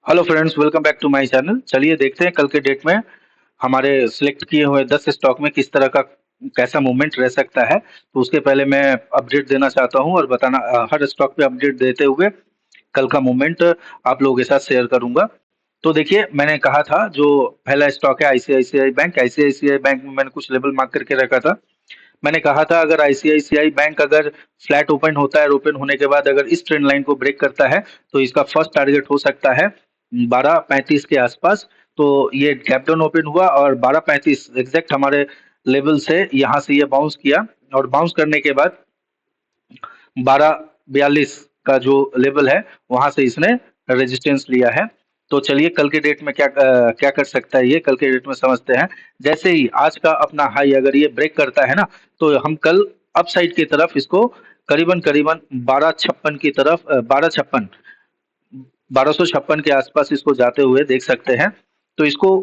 Hello friends, welcome back to my channel. चलिए देखते हैं कल के डेट में हमारे सिलेक्ट किए हुए 10 स्टॉक में किस तरह का कैसा मूवमेंट रह सकता है। तो उसके पहले मैं अपडेट देना चाहता हूं और बताना हर स्टॉक पे अपडेट देते हुए कल का मूवमेंट आप लोगों के साथ शेयर करूंगा। तो देखिए, मैंने कहा था जो पहला स्टॉक है आईसीआईसीआई बैंक। आईसीआईसीआई बैंक में मैंने कुछ लेवल मार्क करके रखा था। मैंने कहा था अगर आईसीआईसीआई बैंक अगर फ्लैट ओपन होता है और ओपन होने के बाद अगर इस ट्रेंड लाइन को ब्रेक करता है तो इसका फर्स्ट टारगेट हो सकता है 12:35 के आसपास। तो ये गैप डाउन ओपन हुआ और 12:35 एग्जैक्ट हमारे लेवल से यहाँ से ये बाउंस किया और बाउंस करने के बाद 12:42 का जो लेवल है वहां से इसने रेजिस्टेंस लिया है। तो चलिए कल के डेट में क्या कर सकता है, ये कल के डेट में समझते हैं। जैसे ही आज का अपना हाई अगर ये ब्रेक करता है ना, तो हम कल अपसाइड की तरफ इसको करीबन करीबन 1256 की तरफ 1256 के आसपास इसको जाते हुए देख सकते हैं। तो इसको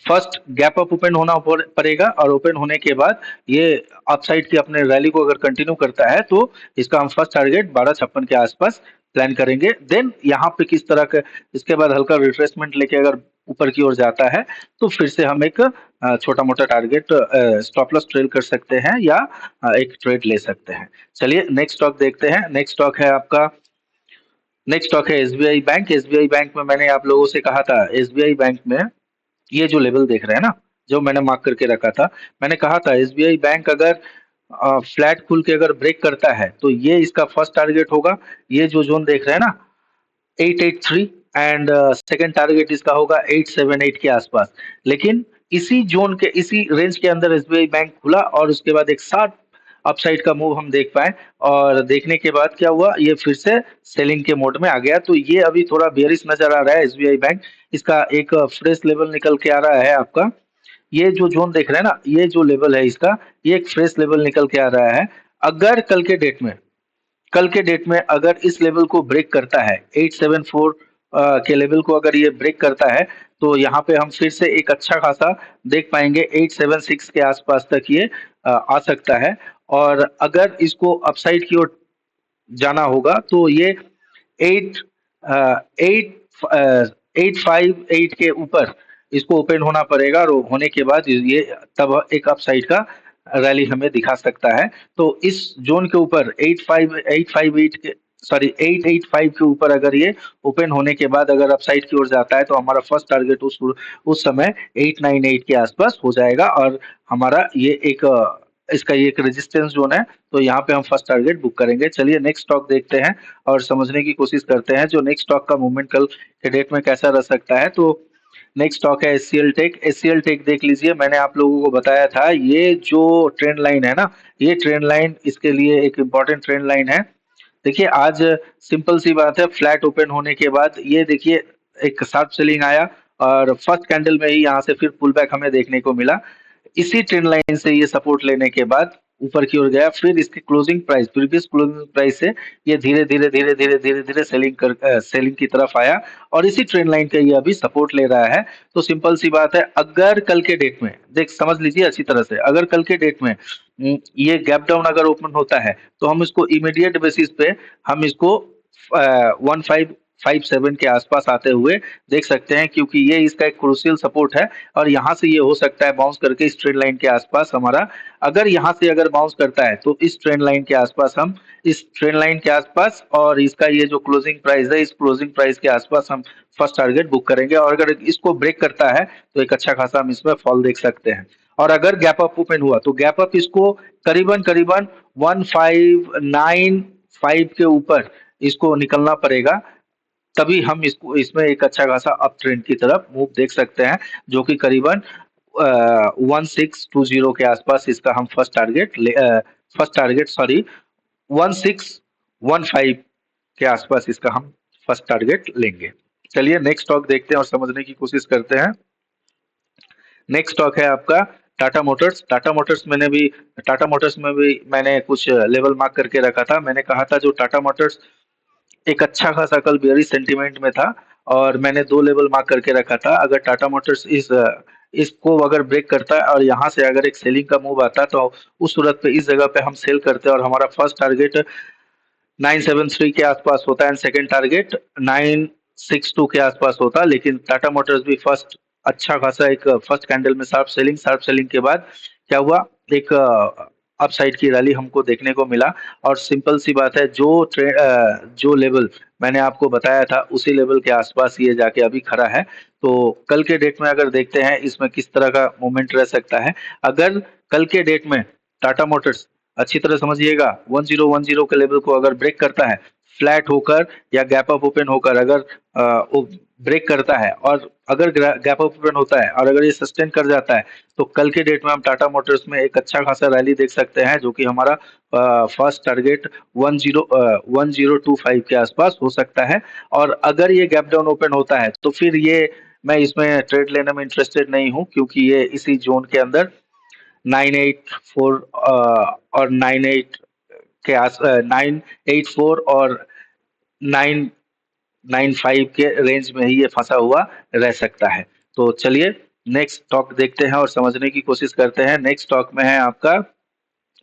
फर्स्ट गैप अप ओपन होना पड़ेगा और ओपन होने के बाद ये अपसाइड की अपने रैली को अगर कंटिन्यू करता है तो इसका हम फर्स्ट टारगेट 1256 के आसपास प्लान करेंगे। देन यहाँ पे किस तरह का इसके बाद हल्का रिट्रेसमेंट लेके अगर ऊपर की ओर जाता है तो फिर से हम एक छोटा मोटा टारगेट स्टॉप लॉस ट्रेल कर सकते हैं या एक ट्रेड ले सकते हैं। चलिए नेक्स्ट स्टॉक देखते हैं। नेक्स्ट स्टॉक है एसबीआई बैंक। एसबीआई बैंक में मैंने आप लोगों से कहा था, एसबीआई बैंक में ये जो लेवल देख रहे हैं ना, जो मैंने मार्क करके रखा था, मैंने कहा था एसबीआई बैंक अगर फ्लैट खुल के अगर ब्रेक करता है तो ये इसका फर्स्ट टारगेट होगा। ये जो जोन देख रहे हैं ना, 883, एंड सेकंड टारगेट इसका होगा 878 के आसपास। लेकिन इसी जोन के इसी रेंज के अंदर एसबीआई बैंक खुला और उसके बाद एक शार्प अपसाइड का मूव हम देख पाए और देखने के बाद क्या हुआ, ये फिर से सेलिंग के मोड में आ गया। तो ये अभी थोड़ा बेयरिश नजर आ रहा है एसबीआई बैंक। इसका एक फ्रेश लेवल निकल के आ रहा है आपका, ये जो जोन देख रहे हैं ना, ये जो लेवल है इसका, ये एक फ्रेश लेवल निकल के आ रहा है। अगर कल के डेट में अगर इस लेवल को ब्रेक करता है 874 के लेवल को अगर ये ब्रेक करता है तो यहाँ पे हम फिर से एक अच्छा खासा देख पाएंगे 876 के आसपास तक ये आ सकता है। और अगर इसको अपसाइड की ओर जाना होगा तो ये एट एट 858 के ऊपर इसको ओपन होना पड़ेगा और होने के बाद ये तब एक अपसाइड का रैली हमें दिखा सकता है। तो इस जोन के ऊपर 858 के सॉरी 885 के ऊपर अगर ये ओपन होने के बाद अगर अपसाइड की ओर जाता है तो हमारा फर्स्ट टारगेट उस समय 898 के आसपास हो जाएगा और हमारा ये एक इसका ये एक रेजिस्टेंस जोन है। तो यहाँ पे हम फर्स्ट टारगेट बुक करेंगे। चलिए नेक्स्ट स्टॉक देखते हैं और समझने की कोशिश करते हैं जो नेक्स्ट स्टॉक का मूवमेंट कल के डेट में कैसा रह सकता है। तो नेक्स्ट स्टॉक है एचसीएल टेक। एचसीएल टेक देख लीजिए, मैंने आप लोगों को बताया था ये जो ट्रेंड लाइन है ना, ये ट्रेंड लाइन इसके लिए एक इम्पॉर्टेंट ट्रेंड लाइन है। देखिए आज सिंपल सी बात है, फ्लैट ओपन होने के बाद ये देखिए एक शार्प सेलिंग आया और फर्स्ट कैंडल में ही यहाँ से फिर पुल बैक हमें देखने को मिला। इसी ट्रेंड लाइन से ये सपोर्ट लेने के बाद ऊपर की ओर गया, फिर इसकी closing price previous closing price से ये धीरे धीरे सेलिंग की तरफ आया और इसी ट्रेंड लाइन का ये अभी सपोर्ट ले रहा है। तो सिंपल सी बात है, अगर कल के डेट में देख समझ लीजिए अच्छी तरह से, अगर कल के डेट में ये गैप डाउन अगर ओपन होता है तो हम इसको इमीडिएट बेसिस पे हम इसको 1557 के आसपास आते हुए देख सकते हैं, क्योंकि ये इसका एक क्रूशियल सपोर्ट है और यहाँ से ये हो सकता है बाउंस करके इस ट्रेंड लाइन के आसपास हमारा, अगर यहाँ से अगर बाउंस करता है तो इस ट्रेंड लाइन के आसपास हम इस ट्रेंड लाइन के आसपास और इसका ये जो क्लोजिंग प्राइस है इस क्लोजिंग प्राइस के आसपास हम फर्स्ट टारगेट बुक करेंगे और अगर इसको ब्रेक करता है तो एक अच्छा खासा हम इसमें फॉल देख सकते हैं। और अगर गैप अप ओपन हुआ तो गैप अप इसको करीबन करीबन 1595 के ऊपर इसको निकलना पड़ेगा, तभी हम इसको इसमें एक अच्छा खासा अप ट्रेंड की तरफ मूव देख सकते हैं, जो कि करीबन 1620 के आसपास इसका हम फर्स्ट टारगेट सॉरी 1615 के आसपास इसका हम फर्स्ट टारगेट लेंगे। चलिए नेक्स्ट स्टॉक देखते हैं और समझने की कोशिश करते हैं। नेक्स्ट स्टॉक है आपका टाटा मोटर्स। टाटा मोटर्स में भी मैंने कुछ लेवल मार्क करके रखा था। मैंने कहा था जो टाटा मोटर्स एक अच्छा खासा कल बेयरिश सेंटीमेंट में था और मैंने दो लेवल मार्क करके रखा था। अगर टाटा मोटर्स इसको अगर ब्रेक करता है और यहाँ से अगर एक सेलिंग का मूव आता है तो उस सूरत पे इस जगह पे हम सेल करते हैं और हमारा फर्स्ट टारगेट 973 के आसपास होता है एंड सेकंड टारगेट 62 के आसपास होता, लेकिन टाटा मोटर्स भी फर्स्ट अच्छा खासा एक फर्स्ट कैंडल में शार्प सेलिंग के बाद क्या हुआ, एक अपसाइड की रैली हमको देखने को मिला। और सिंपल सी बात है, जो लेवल मैंने आपको बताया था उसी लेवल के आसपास ये जाके अभी खड़ा है। तो कल के डेट में अगर देखते हैं इसमें किस तरह का मूवमेंट रह सकता है। अगर कल के डेट में टाटा मोटर्स, अच्छी तरह समझिएगा, 1010 के लेवल को अगर ब्रेक करता है, फ्लैट होकर या गैप अप ओपन होकर अगर वो ब्रेक करता है, और अगर गैप अप ओपन होता है और अगर ये सस्टेन कर जाता है, तो कल के डेट में हम टाटा मोटर्स में एक अच्छा खासा रैली देख सकते हैं, जो कि हमारा फर्स्ट टारगेट 1025 के आसपास हो सकता है। और अगर ये गैप डाउन ओपन होता है तो फिर ये मैं इसमें ट्रेड लेने में इंटरेस्टेड नहीं हूँ, क्योंकि ये इसी जोन के अंदर 984 और 984 और 995 के रेंज में ही ये फंसा हुआ रह सकता है। तो चलिए नेक्स्ट स्टॉक देखते हैं और समझने की कोशिश करते हैं। नेक्स्ट स्टॉक में है आपका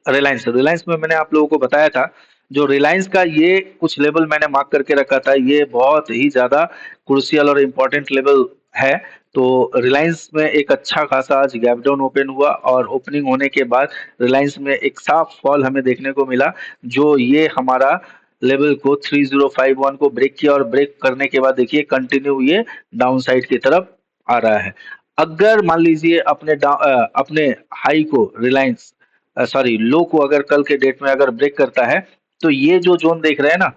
रिलायंस। रिलायंस में मैंने आप लोगों को बताया था, जो रिलायंस का ये कुछ लेवल मैंने मार्क करके रखा था, ये बहुत ही ज्यादा क्रूशियल और इम्पोर्टेंट लेवल है। तो रिलायंस में एक अच्छा खासा आज गैप डाउन ओपन हुआ, और ओपनिंग होने के बाद रिलायंस में एक साफ फॉल हमें देखने को मिला, जो ये हमारा लेवल को 3051 को ब्रेक किया, और ब्रेक करने के बाद देखिए कंटिन्यू ये डाउन साइड की तरफ आ रहा है। अगर मान लीजिए अपने हाई को रिलायंस सॉरी लो को अगर कल के डेट में अगर ब्रेक करता है, तो ये जो जोन देख रहे हैं ना,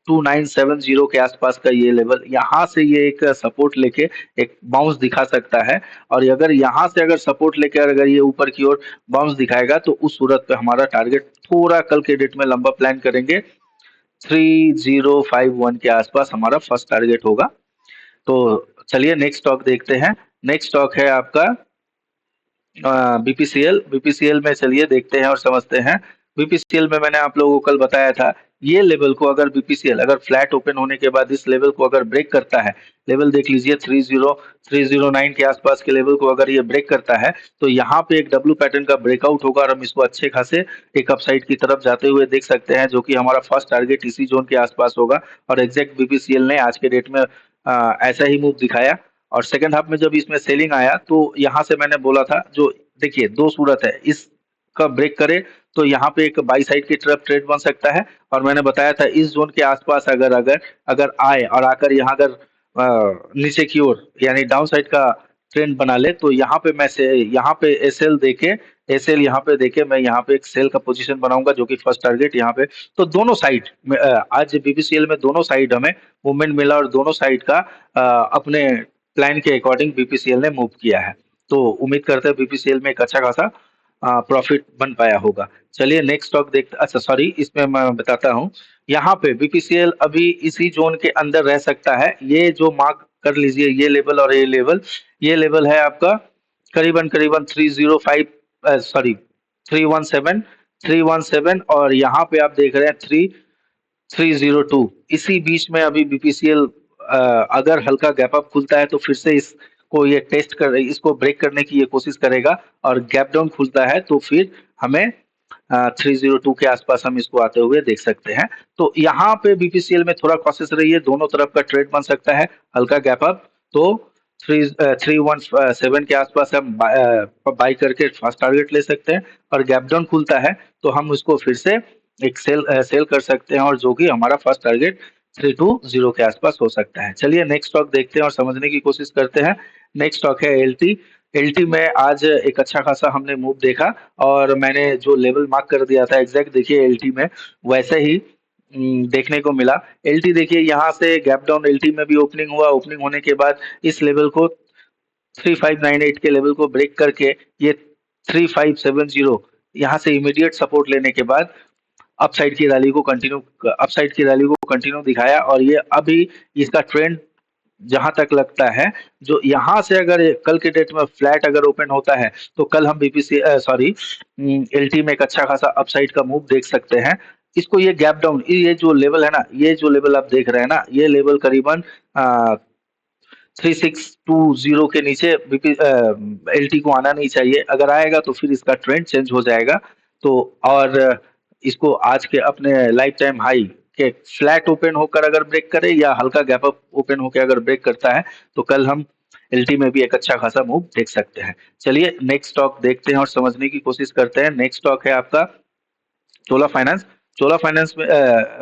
2970 के आसपास का ये लेवल, यहाँ से ये एक सपोर्ट लेके एक बाउंस दिखा सकता है। और अगर यहाँ से अगर सपोर्ट लेकर अगर ये ऊपर की ओर बाउंस दिखाएगा, तो उस सूरत पे हमारा टारगेट थोड़ा कल के डेट में लंबा प्लान करेंगे, 3051 के आसपास हमारा फर्स्ट टारगेट होगा। तो चलिए नेक्स्ट स्टॉक देखते हैं। नेक्स्ट स्टॉक है आपका बीपीसीएल। बीपीसीएल में चलिए देखते हैं और समझते हैं। बीपीसीएल में मैंने आप लोगों को कल बताया था, ये लेवल को अगर बीपीसीएल अगर फ्लैट ओपन होने के बाद इस लेवल को अगर ब्रेक करता है, लेवल देख लीजिए 30309 के आसपास के लेवल को अगर ये ब्रेक करता है, तो यहाँ पे एक डब्ल्यू पैटर्न का ब्रेकआउट होगा, और हम इसको अच्छे खासे एक अपसाइड की तरफ जाते हुए देख सकते हैं, जो कि हमारा फर्स्ट टारगेट इसी जोन के आसपास होगा। और एग्जैक्ट बीपीसीएल ने आज के डेट में ऐसा ही मूव दिखाया। और सेकंड हाफ में जब इसमें सेलिंग आया, तो यहाँ से मैंने बोला था, जो देखिए दो सूरत है, इसका ब्रेक करे तो यहाँ पे एक बाई साइड की तरफ ट्रेड बन सकता है। और मैंने बताया था इस जोन के आसपास अगर अगर अगर आए और आकर यहाँ अगर नीचे की ओर यानी डाउन साइड का ट्रेंड बना ले, तो यहाँ पे मैं से यहाँ पे एसएल यहाँ पे देके मैं यहाँ पे एक सेल का पोजीशन बनाऊंगा, जो कि फर्स्ट टारगेट यहाँ पे। तो दोनों साइड आज बीपीसीएल में दोनों साइड हमें मूवमेंट मिला, और दोनों साइड का अपने प्लान के अकॉर्डिंग बीपीसीएल ने मूव किया है। तो उम्मीद करते हैं बीपीसीएल में एक अच्छा खासा प्रॉफिट बन पाया होगा। चलिए नेक्स्ट स्टॉक देखते, अच्छा सॉरी इसमें मैं बताता हूँ। यहाँ पे बीपीसीएल अभी इसी जोन के अंदर रह सकता है। ये जो मार्क कर लीजिए, ये लेवल और ये लेवल है आपका करीबन करीबन 305 सॉरी 317 और यहाँ पे आप देख रहे हैं 302। इसी बीच में अभी बीपीसीएल अगर हल्का गैप अप खुलता है, तो फिर से इसको ये टेस्ट कर इसको ब्रेक करने की ये कोशिश करेगा, और गैप डाउन खुलता है तो फिर हमें 302 के आसपास हम इसको आते हुए देख सकते हैं। तो यहाँ पे बीपीसीएल में थोड़ा कॉशियस रहिए, दोनों तरफ का ट्रेड बन सकता है। हल्का गैप अप तो 317 के आसपास हम बाई करके फर्स्ट टारगेट ले सकते हैं, और गैप डाउन खुलता है तो हम उसको फिर से एक सेल कर सकते हैं, और जो कि हमारा फर्स्ट टारगेट 320 के आसपास हो सकता है। चलिए नेक्स्ट स्टॉक देखते हैं और समझने की कोशिश करते हैं। नेक्स्ट स्टॉक है एलटी। एलटी में आज एक अच्छा खासा हमने मूव देखा, और मैंने जो लेवल मार्क कर दिया था एग्जैक्ट देखिए एलटी में वैसे ही देखने को मिला। एलटी देखिए यहाँ से गैप डाउन एलटी में भी ओपनिंग हुआ, ओपनिंग होने के बाद इस लेवल को 3598 के लेवल को ब्रेक करके ये 3570 यहाँ से इमीडिएट सपोर्ट लेने के बाद अपसाइड की रैली को कंटिन्यू दिखाया। और ये अभी इसका ट्रेंड जहां तक लगता है, जो यहाँ से अगर कल के डेट में फ्लैट अगर ओपन होता है, तो कल हम बीपीसी सॉरी एलटी में एक अच्छा खासा अपसाइड का मूव देख सकते हैं। इसको ये गैप डाउन, ये जो लेवल है ना, ये जो लेवल आप देख रहे हैं ना, ये लेवल करीबन 3620 के नीचे एलटी को आना नहीं चाहिए। अगर आएगा तो फिर इसका ट्रेंड चेंज हो जाएगा। तो और इसको आज के अपने लाइफ टाइम हाई के फ्लैट ओपन होकर अगर ब्रेक करे या हल्का गैप अप ओपन होकर अगर ब्रेक करता है तो कल हम एलटी में भी एक अच्छा खासा मूव देख सकते हैं। चलिए नेक्स्ट स्टॉक देखते हैं और समझने की कोशिश करते हैं। नेक्स्ट स्टॉक है आपका चोला फाइनेंस। चोला फाइनेंस में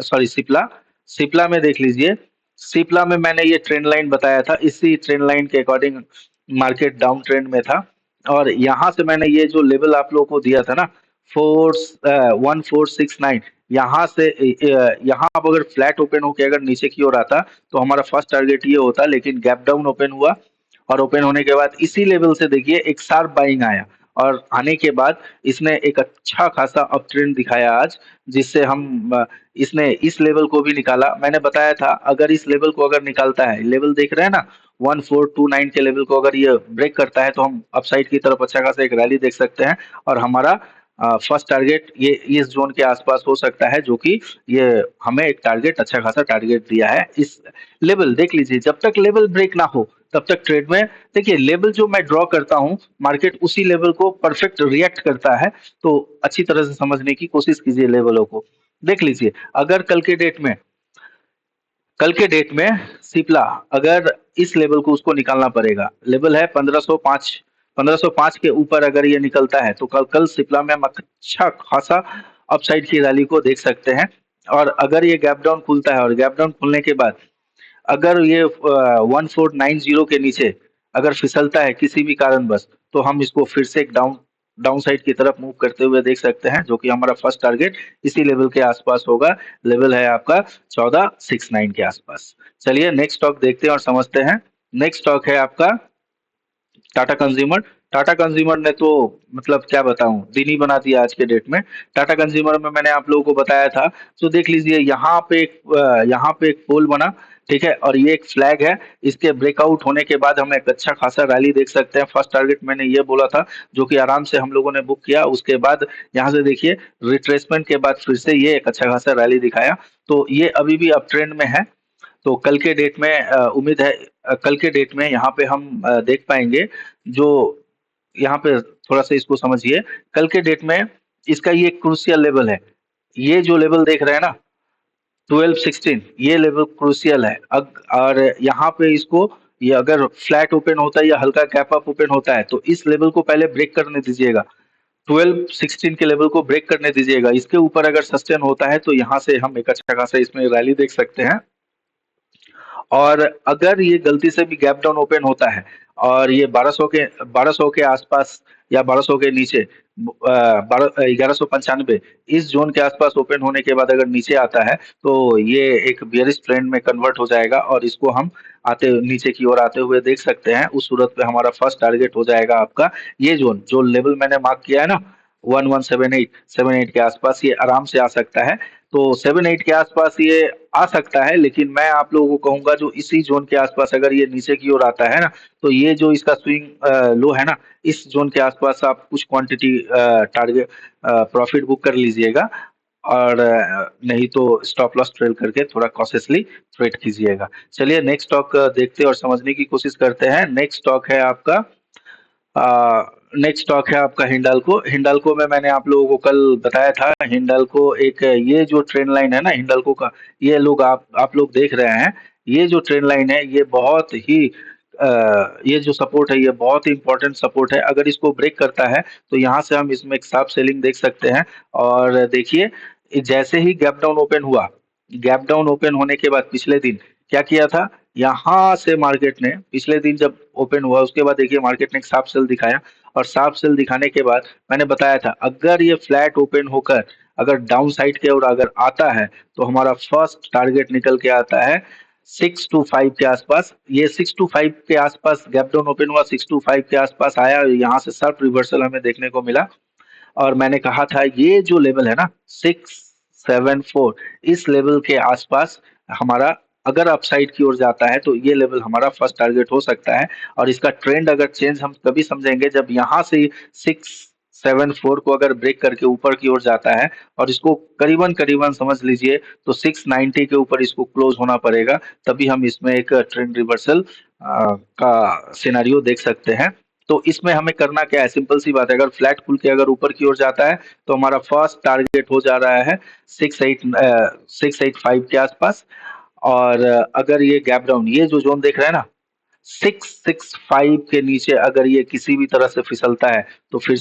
सॉरी सिप्ला। सिप्ला में देख लीजिए, सिप्ला में मैंने ये ट्रेंड लाइन बताया था, इसी ट्रेंड लाइन के अकॉर्डिंग मार्केट डाउन ट्रेंड में था और यहाँ से मैंने ये जो लेवल आप लोगों को दिया था ना 1469, यहाँ से यहाँ अब अगर फ्लैट ओपन होके अगर नीचे की ओर आता तो हमारा फर्स्ट टारगेट ये होता, लेकिन गैप डाउन ओपन हुआ और ओपन होने के बाद इसी लेवल से देखिए एक शार्प बाइंग आया और आने के बाद इसने एक अच्छा खासा अप ट्रेंड दिखाया आज, जिससे हम इसने इस लेवल को भी निकाला। मैंने बताया था अगर इस लेवल को अगर निकालता है, लेवल देख रहे हैं ना 1429 के लेवल को अगर ये ब्रेक करता है तो हम अपसाइड की तरफ अच्छा खासा एक रैली देख सकते हैं और हमारा फर्स्ट टारगेट ये इस जोन के आसपास हो सकता है, जो कि ये हमें एक टारगेट अच्छा खासा टारगेट दिया है। इस लेवल देख लीजिए, जब तक लेवल ब्रेक ना हो तब तक ट्रेड में देखिए लेवल जो मैं ड्रॉ करता हूं मार्केट उसी लेवल को परफेक्ट रिएक्ट करता है, तो अच्छी तरह से समझने की कोशिश कीजिए लेवलों को। देख लीजिए अगर कल के डेट में सिप्ला अगर इस लेवल को उसको निकालना पड़ेगा, लेवल है 1505। 1505 के ऊपर अगर ये निकलता है तो कल कल सिप्ला में हम अच्छा खासा अपसाइड की रैली को देख सकते हैं। और अगर ये गैप डाउन खुलता है और गैप डाउन खुलने के बाद अगर ये 1490 के नीचे अगर फिसलता है किसी भी कारणवश तो हम इसको फिर से एक डाउन साइड की तरफ मूव करते हुए देख सकते हैं, जो कि हमारा फर्स्ट टारगेट इसी लेवल के आसपास होगा। लेवल है आपका 1469 के आसपास। चलिए नेक्स्ट स्टॉक देखते हैं और समझते हैं। नेक्स्ट स्टॉक है आपका टाटा कंज्यूमर। टाटा कंज्यूमर ने तो मतलब क्या बताऊं दिन ही बना दिया आज के डेट में। टाटा कंज्यूमर में मैंने आप लोगों को बताया था, तो देख लीजिए यहाँ पे एक पोल बना, ठीक है, और ये एक फ्लैग है। इसके ब्रेकआउट होने के बाद हम एक अच्छा खासा रैली देख सकते हैं। फर्स्ट टारगेट मैंने ये बोला था जो कि आराम से हम लोगों ने बुक किया। उसके बाद यहाँ से देखिए रिट्रेसमेंट के बाद फिर से ये एक अच्छा खासा रैली दिखाया, तो ये अभी भी अप ट्रेंड में है। तो कल के डेट में उम्मीद है कल के डेट में यहाँ पे हम देख पाएंगे जो यहाँ पे थोड़ा सा इसको समझिए। कल के डेट में इसका ये क्रूशियल लेवल है, ये जो लेवल देख रहे हैं ना 1216, ये लेवल क्रूशियल है। और यहाँ पे इसको ये अगर फ्लैट ओपन होता है या हल्का गैप अप ओपन होता है तो इस लेवल को पहले ब्रेक करने दीजिएगा। 1216 के लेवल को ब्रेक करने दीजिएगा। इसके ऊपर अगर सस्टेन होता है तो यहाँ से हम एक अच्छा खासा इसमें रैली देख सकते हैं। और अगर ये गलती से भी गैप डाउन ओपन होता है और ये 1200 के आसपास या 1200 के नीचे 1195 इस जोन के आसपास ओपन होने के बाद अगर नीचे आता है तो ये एक बियरिश ट्रेंड में कन्वर्ट हो जाएगा और इसको हम आते नीचे की ओर आते हुए देख सकते हैं। उस सूरत में हमारा फर्स्ट टारगेट हो जाएगा आपका ये जोन, जो लेवल मैंने मार्क किया है ना 1178 के आसपास, ये आराम से आ सकता है। तो 7-8 के आसपास ये आ सकता है, लेकिन मैं आप लोगों को कहूंगा जो इसी जोन के आसपास अगर ये नीचे की ओर आता है ना तो ये जो इसका स्विंग लो है ना, इस जोन के आसपास आप कुछ क्वांटिटी टारगेट प्रॉफिट बुक कर लीजिएगा और नहीं तो स्टॉप लॉस ट्रेल करके थोड़ा कॉशियसली ट्रेड कीजिएगा। चलिए नेक्स्ट स्टॉक देखते हैं और समझने की कोशिश करते हैं। नेक्स्ट स्टॉक है आपका नेक्स्ट स्टॉक है आपका हिंडाल्को। हिंडाल्को में मैंने आप लोगों को कल बताया था, हिंडाल्को एक ये जो ट्रेंड लाइन है ना हिंडाल्को का, ये लोग आप लोग देख रहे हैं, ये जो ट्रेंड लाइन है ये बहुत ही ये जो सपोर्ट है ये बहुत ही इंपॉर्टेंट सपोर्ट है। अगर इसको ब्रेक करता है तो यहाँ से हम इसमें एक शार्प सेलिंग देख सकते हैं। और देखिए जैसे ही गैप डाउन ओपन हुआ, गैप डाउन ओपन होने के बाद पिछले दिन क्या किया था, यहाँ से मार्केट ने पिछले दिन जब ओपन हुआ उसके बाद देखिए मार्केट ने एक शार्प सेल दिखाया और शार्प सेल दिखाने के बाद मैंने बताया था अगर ये फ्लैट ओपन होकर अगर डाउन साइड के और अगर आता है तो हमारा फर्स्ट टारगेट निकल के आता है 625 के आसपास। ये 625 के आसपास गैप डाउन ओपन हुआ, 625 के आसपास आया, यहाँ से शार्प रिवर्सल हमें देखने को मिला। और मैंने कहा था ये जो लेवल है ना 674, इस लेवल के आसपास हमारा अगर अपसाइड की ओर जाता है तो ये लेवल हमारा फर्स्ट टारगेट हो सकता है। और इसका ट्रेंड अगर चेंज हम तभी समझेंगे जब यहाँ से 674 को अगर ब्रेक करके ऊपर की ओर जाता है और इसको करीबन करीबन समझ लीजिए तो 690 के ऊपर इसको क्लोज होना पड़ेगा, तभी हम इसमें एक ट्रेंड रिवर्सल का सिनेरियो देख सकते हैं। तो इसमें हमें करना क्या है, सिंपल सी बात है, अगर फ्लैट खुल के अगर ऊपर की ओर जाता है तो हमारा फर्स्ट टारगेट हो जा रहा है 685 के आसपास। और अगर ये गैप डाउन, ये जो जोन देख रहे हैं ना, 665 के नीचे अगर ये किसी भी तरह से फिसलता है तो फिर